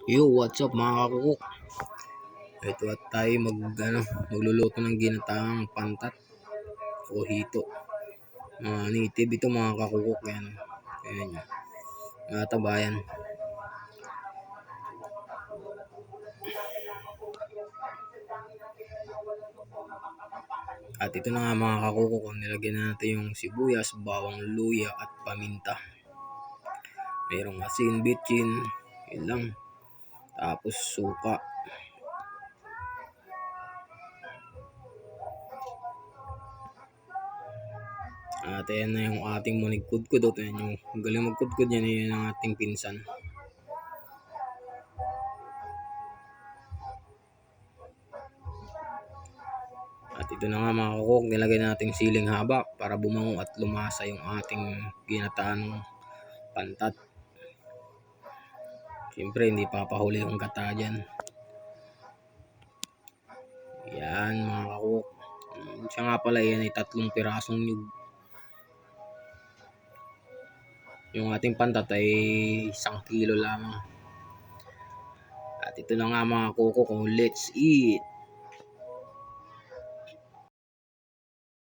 Yo, what's up mga kakukok? Ito at tayo magluluto ng ginataang pantat o hito. Mga native ito mga kakukok. Yan. Ayan yun. Mga tabayan. At ito na nga mga kakukok. Nilagyan natin yung sibuyas, bawang, luya at paminta. Merong asin, bitchin. Yun lang. Tapos suka. At ayan na yung ating manigkudkud. Ayan yung galing magkudkud yan. Yan ang ating pinsan. At ito na nga mga kakukok. Nilagay natin siling haba para bumango at lumasa yung ating ginataan pantat. Siyempre hindi papahuli yung gata dyan. Yan mga kakukok. Siya nga pala yan ay 3 pirasong nyug. Yung ating pantat ay 1 kilo lamang. At ito na nga mga kakukok. Let's eat!